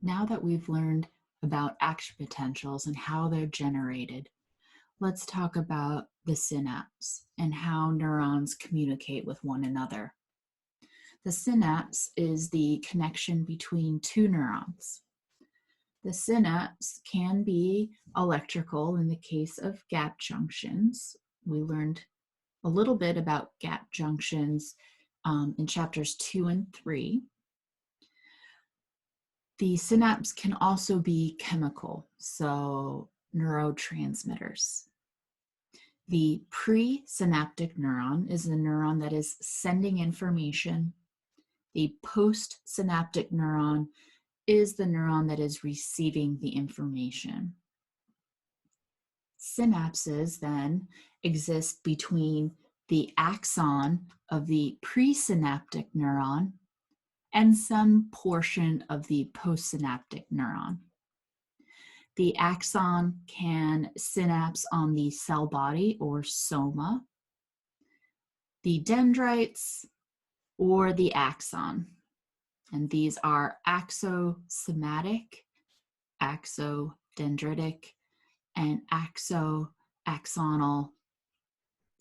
Now that we've learned about action potentials and how they're generated, let's talk about the synapse and how neurons communicate with one another. The synapse is the connection between two neurons. The synapse can be electrical in the case of gap junctions. We learned a little bit about gap junctions in chapters 2 and 3. The synapse can also be chemical, so neurotransmitters. The presynaptic neuron is the neuron that is sending information. The postsynaptic neuron is the neuron that is receiving the information. Synapses then exist between the axon of the presynaptic neuron and some portion of the postsynaptic neuron. The axon can synapse on the cell body or soma, the dendrites, or the axon. And these are axosomatic, axodendritic, and axonal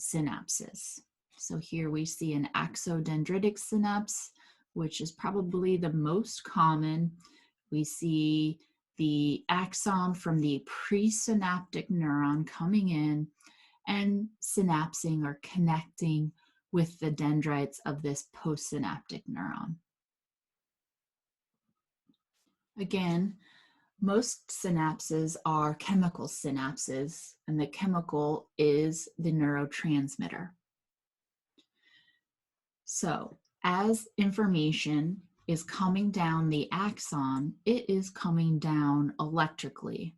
synapses. So here we see an axodendritic synapse, which is probably the most common. We see the axon from the presynaptic neuron coming in and synapsing or connecting with the dendrites of this postsynaptic neuron. Again, most synapses are chemical synapses, and the chemical is the neurotransmitter. So, as information is coming down the axon, it is coming down electrically.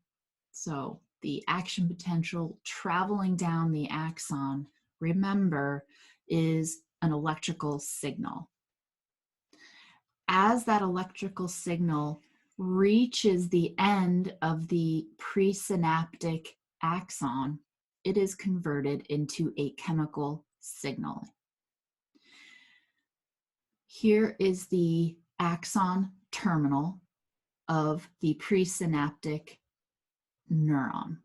So, the action potential traveling down the axon, remember, is an electrical signal. As that electrical signal reaches the end of the presynaptic axon, it is converted into a chemical signal. Here is the axon terminal of the presynaptic neuron.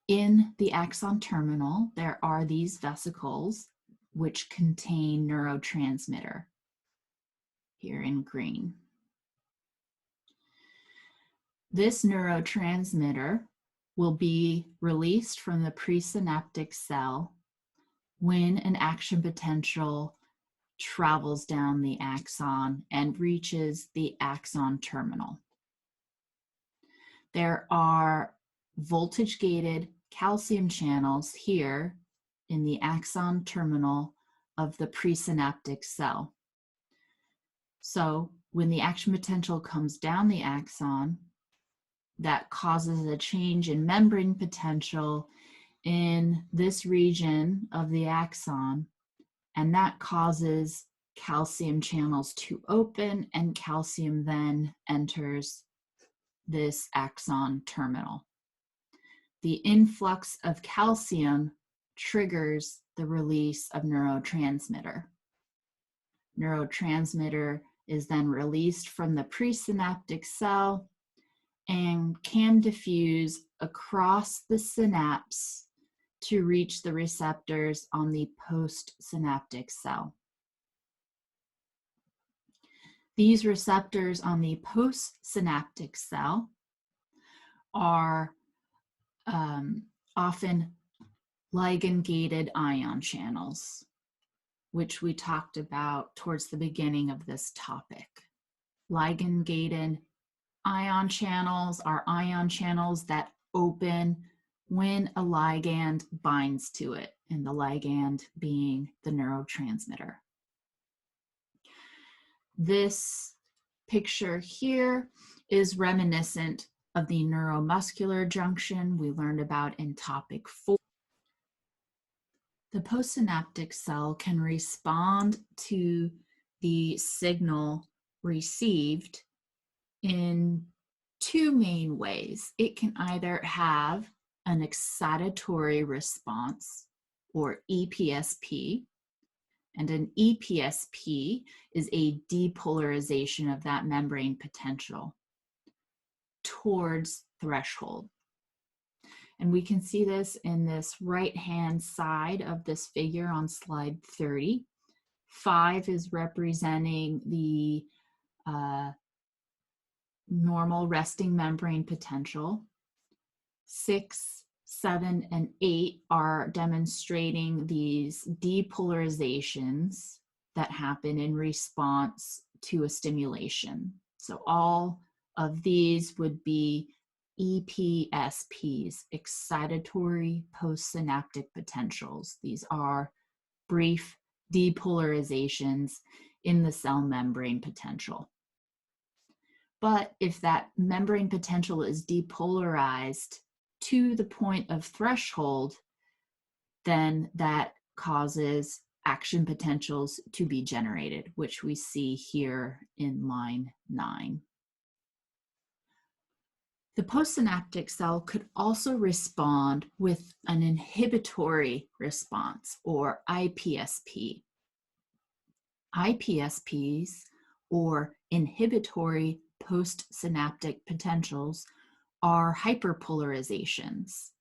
In the axon terminal, there are these vesicles which contain neurotransmitter, here in green. This neurotransmitter will be released from the presynaptic cell when an action potential travels down the axon and reaches the axon terminal. There are voltage-gated calcium channels here in the axon terminal of the presynaptic cell. So when the action potential comes down the axon, that causes a change in membrane potential in this region of the axon, and that causes calcium channels to open, and calcium then enters this axon terminal. The influx of calcium triggers the release of neurotransmitter. Neurotransmitter is then released from the presynaptic cell and can diffuse across the synapse to reach the receptors on the postsynaptic cell. These receptors on the postsynaptic cell are often ligand-gated ion channels, which we talked about towards the beginning of this topic. Ligand-gated ion channels are ion channels that open when a ligand binds to it, and the ligand being the neurotransmitter. This picture here is reminiscent of the neuromuscular junction we learned about in topic 4. The postsynaptic cell can respond to the signal received in two main ways. It can either have an excitatory response, or EPSP, and an EPSP is a depolarization of that membrane potential. towards threshold. And we can see this in this right-hand side of this figure on slide 30. 5 is representing the normal resting membrane potential. 6, 7, and 8 are demonstrating these depolarizations that happen in response to a stimulation. So all of these would be EPSPs, excitatory postsynaptic potentials. These are brief depolarizations in the cell membrane potential. But if that membrane potential is depolarized to the point of threshold, then that causes action potentials to be generated, which we see here in line 9. The postsynaptic cell could also respond with an inhibitory response, or IPSP. IPSPs, or inhibitory postsynaptic potentials, are hyperpolarizations.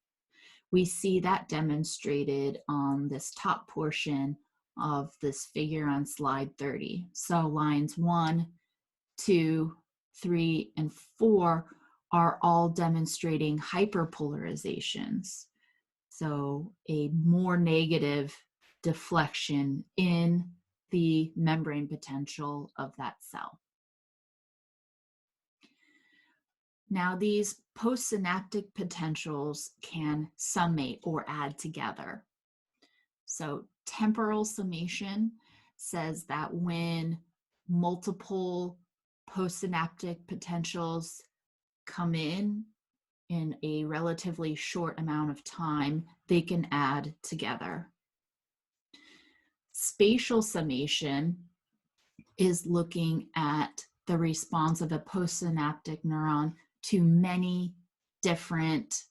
We see that demonstrated on this top portion of this figure on slide 30. So lines 1, 2, 3, and 4 are all demonstrating hyperpolarizations. So a more negative deflection in the membrane potential of that cell. Now, these postsynaptic potentials can summate or add together. So temporal summation says that when multiple postsynaptic potentials come in a relatively short amount of time, they can add together. Spatial summation is looking at the response of a postsynaptic neuron to many different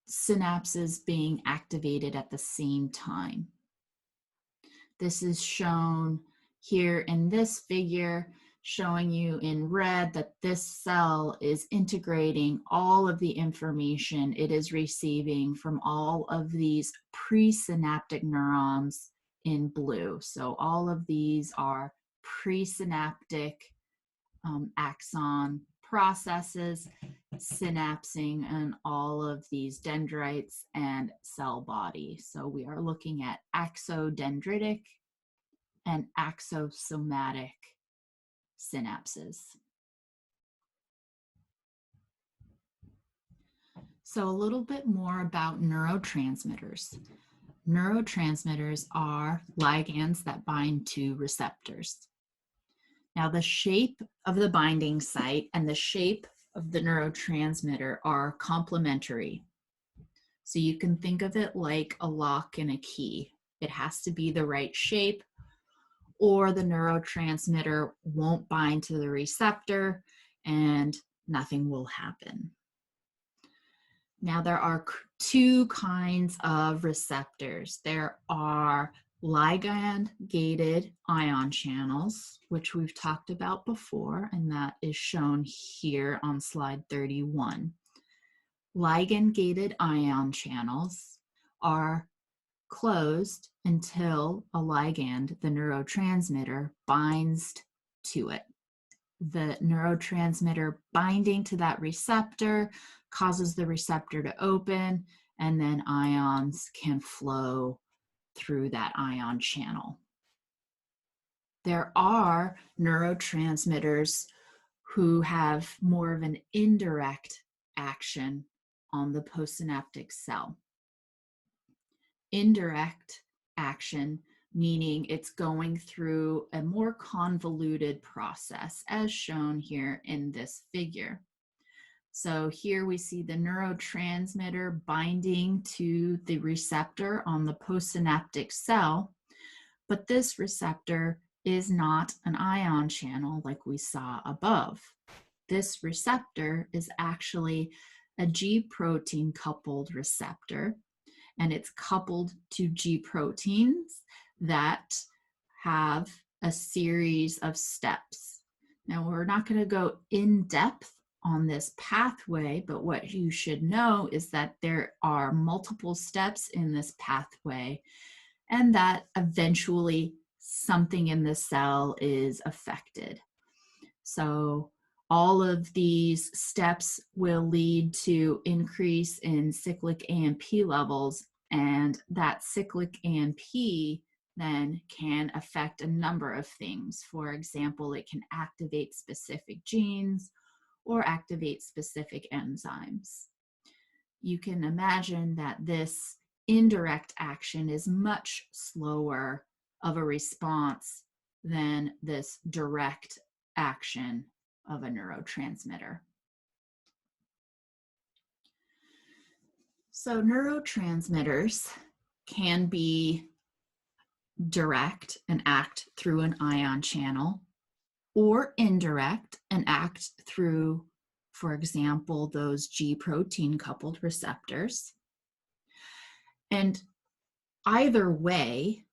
synapses being activated at the same time. This is shown here in this figure, showing you in red that this cell is integrating all of the information it is receiving from all of these presynaptic neurons in blue. So all of these are presynaptic axon processes, synapsing, and all of these dendrites and cell body. So we are looking at axodendritic and axosomatic synapses. So a little bit more about neurotransmitters. Neurotransmitters are ligands that bind to receptors. Now, the shape of the binding site and the shape of the neurotransmitter are complementary. So you can think of it like a lock and a key. It has to be the right shape, or the neurotransmitter won't bind to the receptor and nothing will happen. Now, there are two kinds of receptors. There are ligand-gated ion channels, which we've talked about before, and that is shown here on slide 31. Ligand-gated ion channels are closed until a ligand, the neurotransmitter, binds to it. The neurotransmitter binding to that receptor causes the receptor to open, and then ions can flow through that ion channel. There are neurotransmitters who have more of an indirect action on the postsynaptic cell. Indirect action meaning it's going through a more convoluted process, as shown here in this figure. So here we see the neurotransmitter binding to the receptor on the postsynaptic cell, but this receptor is not an ion channel like we saw above. This receptor is actually a G protein coupled receptor, and it's coupled to G proteins that have a series of steps. Now, we're not going to go in depth on this pathway, but what you should know is that there are multiple steps in this pathway, and that eventually something in the cell is affected. So all of these steps will lead to increase in cyclic AMP levels, and that cyclic AMP then can affect a number of things. For example, it can activate specific genes or activate specific enzymes. You can imagine that this indirect action is much slower of a response than this direct action of a neurotransmitter. So neurotransmitters can be direct and act through an ion channel, or indirect and act through, for example, those G protein coupled receptors. And either way,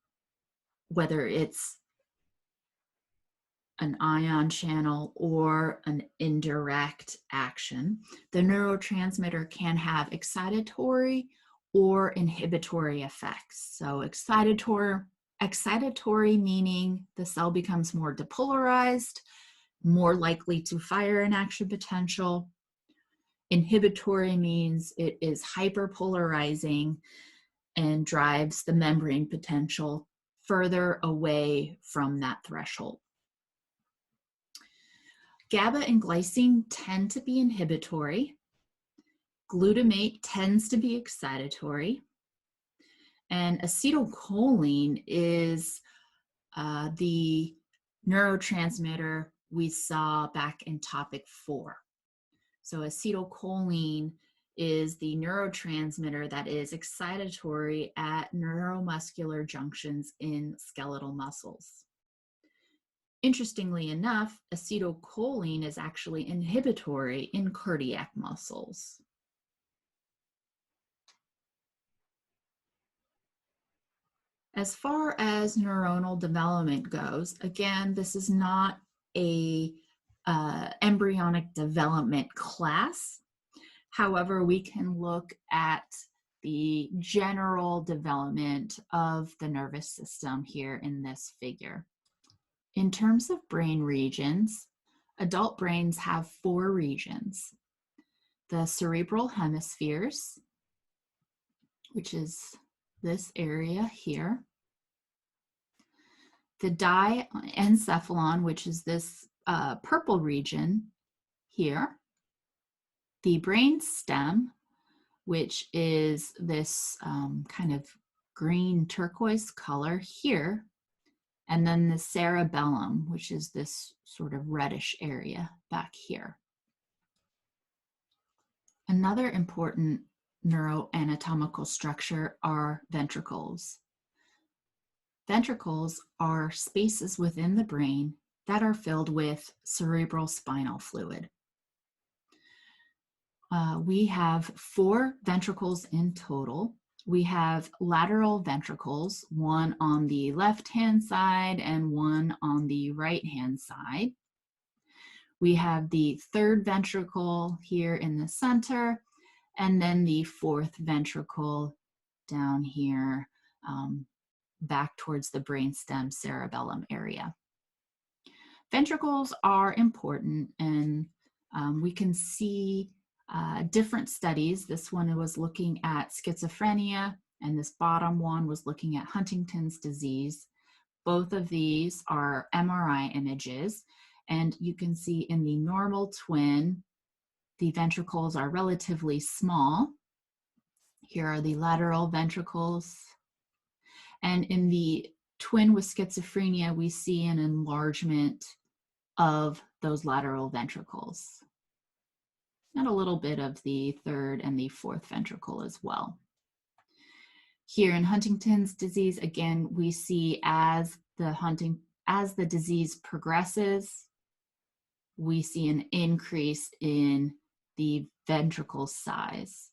whether it's an ion channel or an indirect action, the neurotransmitter can have excitatory or inhibitory effects. So excitatory meaning the cell becomes more depolarized, more likely to fire an action potential. Inhibitory means it is hyperpolarizing and drives the membrane potential further away from that threshold. GABA and glycine tend to be inhibitory. Glutamate tends to be excitatory. And acetylcholine is the neurotransmitter we saw back in topic 4. So acetylcholine is the neurotransmitter that is excitatory at neuromuscular junctions in skeletal muscles. Interestingly enough, acetylcholine is actually inhibitory in cardiac muscles. As far as neuronal development goes, again, this is not a embryonic development class. However, we can look at the general development of the nervous system here in this figure. In terms of brain regions, adult brains have 4 regions. The cerebral hemispheres, which is this area here. The diencephalon, which is this purple region here. The brain stem, which is this kind of green turquoise color here. And then the cerebellum, which is this sort of reddish area back here. Another important neuroanatomical structure are ventricles. Ventricles are spaces within the brain that are filled with cerebral spinal fluid. We have 4 ventricles in total. We have lateral ventricles, one on the left-hand side and one on the right-hand side. We have the 3rd ventricle here in the center, and then the 4th ventricle down here back towards the brainstem cerebellum area. Ventricles are important, and we can see different studies. This one was looking at schizophrenia, and this bottom one was looking at Huntington's disease. Both of these are MRI images, and you can see in the normal twin, the ventricles are relatively small. Here are the lateral ventricles. And in the twin with schizophrenia, we see an enlargement of those lateral ventricles, and a little bit of the 3rd and the 4th ventricle as well. Here in Huntington's disease, again, we see as the disease progresses, we see an increase in the ventricle size.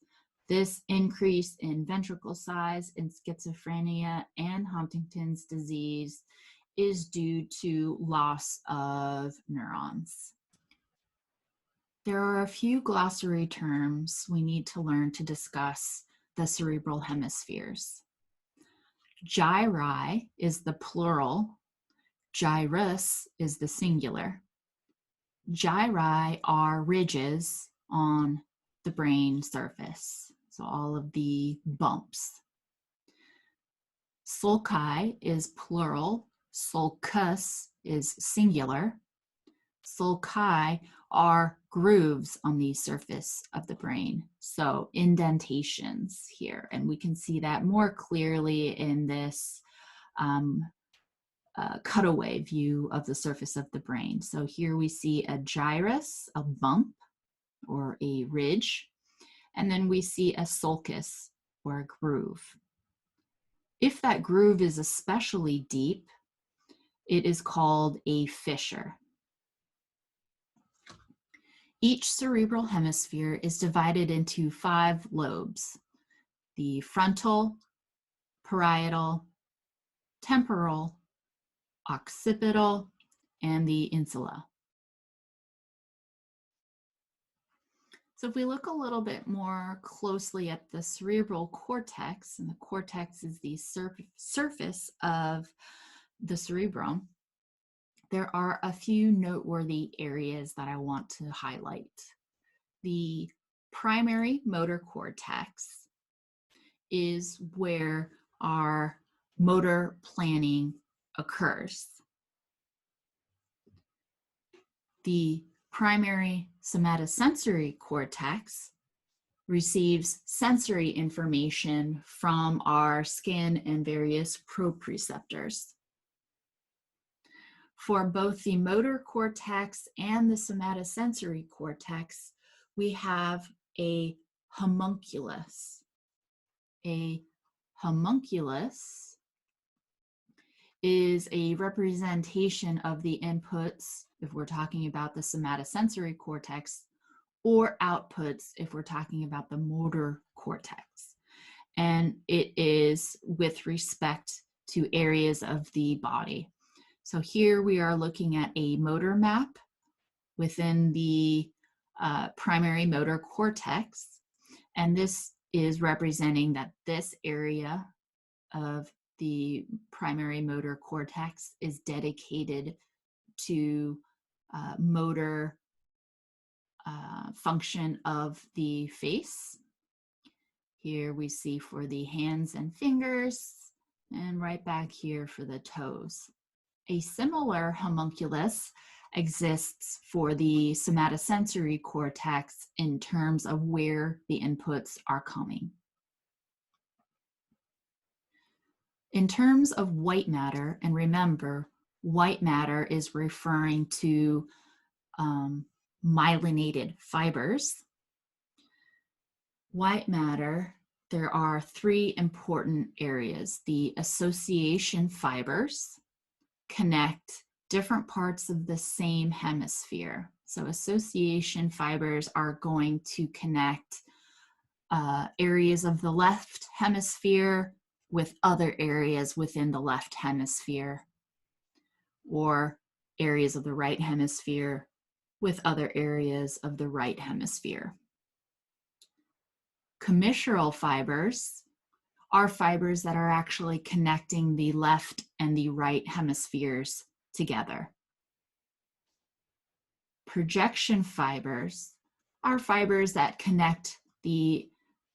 This increase in ventricle size in schizophrenia and Huntington's disease is due to loss of neurons. There are a few glossary terms we need to learn to discuss the cerebral hemispheres. Gyri is the plural, gyrus is the singular. Gyri are ridges on the brain surface, so all of the bumps. Sulci is plural, sulcus is singular. Sulci are grooves on the surface of the brain, so indentations here, and we can see that more clearly in this cutaway view of the surface of the brain. So here we see a gyrus, a bump or a ridge, and then we see a sulcus or a groove. If that groove is especially deep, it is called a fissure. Each cerebral hemisphere is divided into 5 lobes: the frontal, parietal, temporal, occipital, and the insula. So if we look a little bit more closely at the cerebral cortex, and the cortex is the surface of the cerebrum, there are a few noteworthy areas that I want to highlight. The primary motor cortex is where our motor planning occurs. The primary somatosensory cortex receives sensory information from our skin and various proprioceptors. For both the motor cortex and the somatosensory cortex, we have a homunculus. A homunculus is a representation of the inputs, if we're talking about the somatosensory cortex, or outputs if we're talking about the motor cortex. And it is with respect to areas of the body. So here we are looking at a motor map within the primary motor cortex, and this is representing that this area of the primary motor cortex is dedicated to motor function of the face. Here we see for the hands and fingers, and right back here for the toes. A similar homunculus exists for the somatosensory cortex in terms of where the inputs are coming. In terms of white matter, and remember, white matter is referring to myelinated fibers. White matter, there are 3 important areas. The association fibers connect different parts of the same hemisphere. So association fibers are going to connect areas of the left hemisphere with other areas within the left hemisphere, or areas of the right hemisphere with other areas of the right hemisphere. Commissural fibers are fibers that are actually connecting the left and the right hemispheres together. Projection fibers are fibers that connect the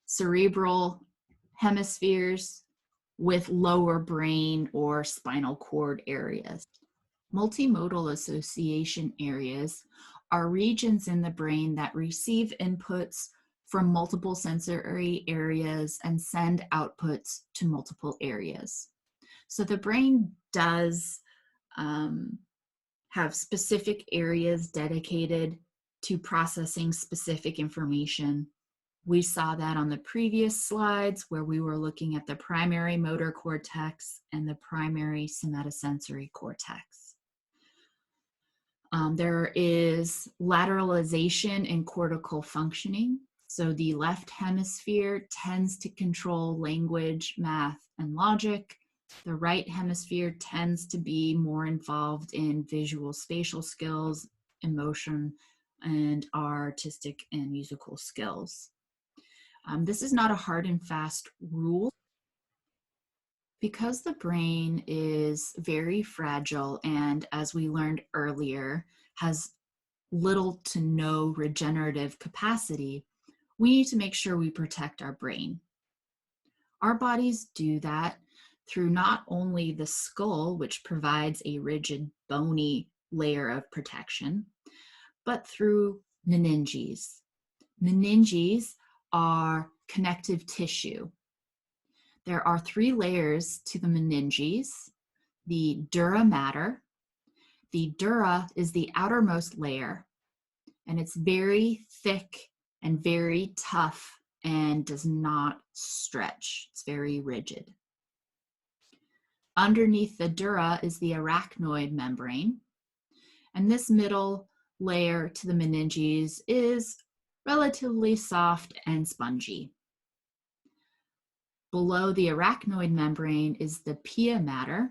cerebral hemispheres with lower brain or spinal cord areas. Multimodal association areas are regions in the brain that receive inputs from multiple sensory areas and send outputs to multiple areas. So the brain does have specific areas dedicated to processing specific information. We saw that on the previous slides where we were looking at the primary motor cortex and the primary somatosensory cortex. There is lateralization in cortical functioning. So the left hemisphere tends to control language, math, and logic. The right hemisphere tends to be more involved in visual spatial skills, emotion, and artistic and musical skills. This is not a hard and fast rule. Because the brain is very fragile and, as we learned earlier, has little to no regenerative capacity, we need to make sure we protect our brain. Our bodies do that through not only the skull, which provides a rigid, bony layer of protection, but through meninges. Meninges are connective tissue. There are 3 layers to the meninges: the dura mater. The dura is the outermost layer, and it's very thick and very tough and does not stretch. It's very rigid. Underneath the dura is the arachnoid membrane, and this middle layer to the meninges is relatively soft and spongy. Below the arachnoid membrane is the pia mater,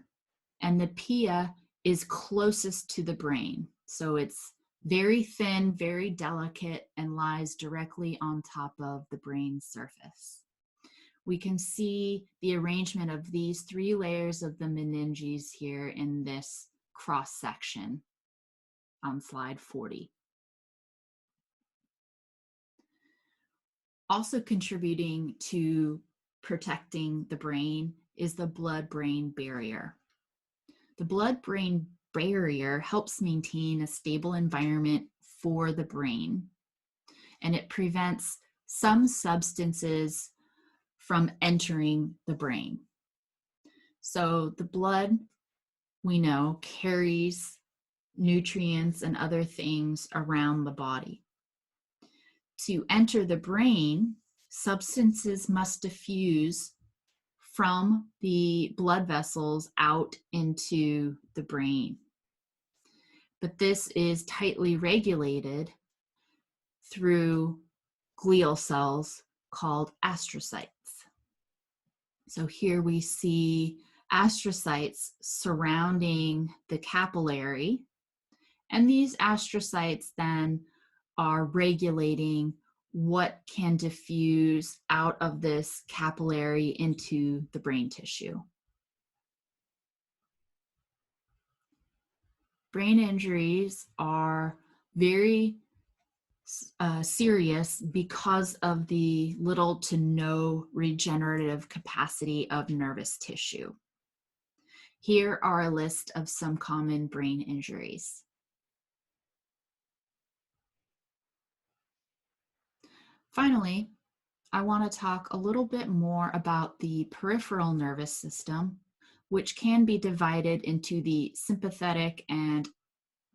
and the pia is closest to the brain. So it's very thin, very delicate, and lies directly on top of the brain's surface. We can see the arrangement of these 3 layers of the meninges here in this cross section on slide 40. Also contributing to protecting the brain is the blood-brain barrier. The blood-brain barrier helps maintain a stable environment for the brain, and it prevents some substances from entering the brain. So the blood, we know, carries nutrients and other things around the body. To enter the brain, substances must diffuse from the blood vessels out into the brain. But this is tightly regulated through glial cells called astrocytes. So here we see astrocytes surrounding the capillary, and these astrocytes then are regulating what can diffuse out of this capillary into the brain tissue. Brain injuries are very serious because of the little to no regenerative capacity of nervous tissue. Here are a list of some common brain injuries. Finally, I want to talk a little bit more about the peripheral nervous system, which can be divided into the sympathetic and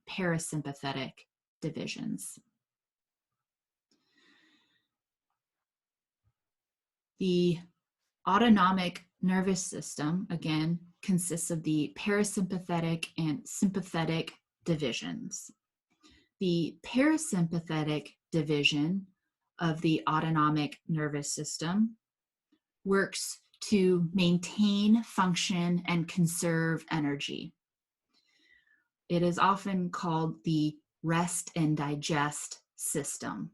parasympathetic divisions. The autonomic nervous system, again, consists of the parasympathetic and sympathetic divisions. The parasympathetic division of the autonomic nervous system works to maintain function and conserve energy. It is often called the rest and digest system.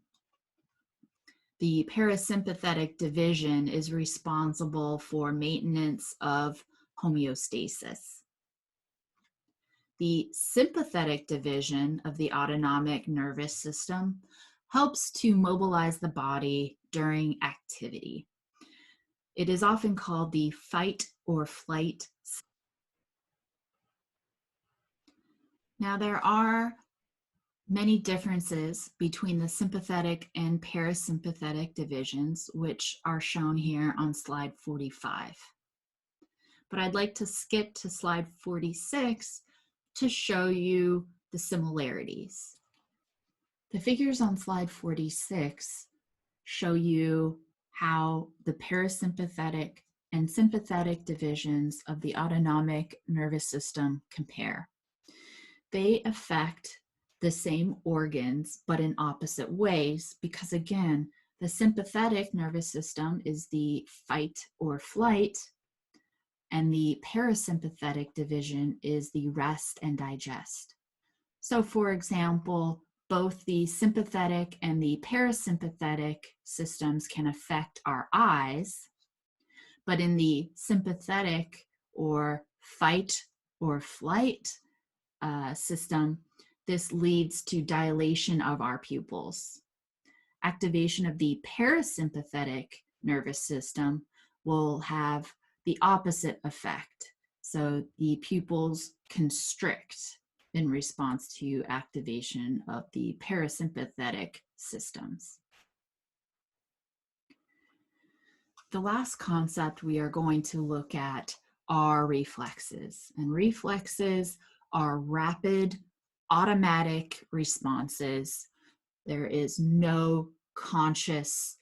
The parasympathetic division is responsible for maintenance of homeostasis. The sympathetic division of the autonomic nervous system helps to mobilize the body during activity. It is often called the fight or flight. Now, there are many differences between the sympathetic and parasympathetic divisions, which are shown here on slide 45. But I'd like to skip to slide 46 to show you the similarities. The figures on slide 46 show you how the parasympathetic and sympathetic divisions of the autonomic nervous system compare. They affect the same organs, but in opposite ways, because again, the sympathetic nervous system is the fight or flight, and the parasympathetic division is the rest and digest. So for example, both the sympathetic and the parasympathetic systems can affect our eyes, but in the sympathetic or fight or flight system, this leads to dilation of our pupils. Activation of the parasympathetic nervous system will have the opposite effect. So the pupils constrict in response to activation of the parasympathetic systems. The last concept we are going to look at are reflexes. And reflexes are rapid, automatic responses. There is no conscious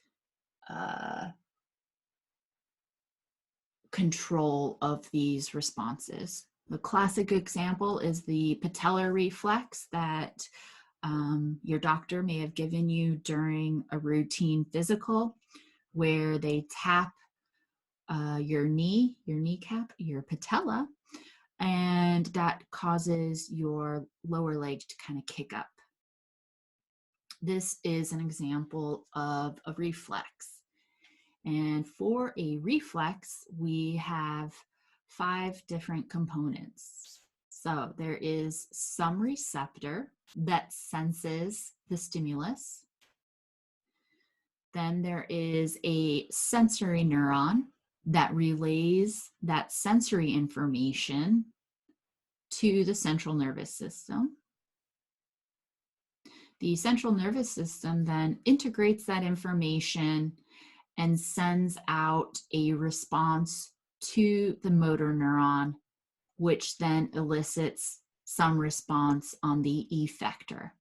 control of these responses. The classic example is the patellar reflex that your doctor may have given you during a routine physical, where they tap your knee, your kneecap, your patella, and that causes your lower leg to kind of kick up. This is an example of a reflex. And for a reflex, we have 5 different components. So there is some receptor that senses the stimulus. Then there is a sensory neuron that relays that sensory information to the central nervous system. The central nervous system then integrates that information and sends out a response to the motor neuron, which then elicits some response on the effector.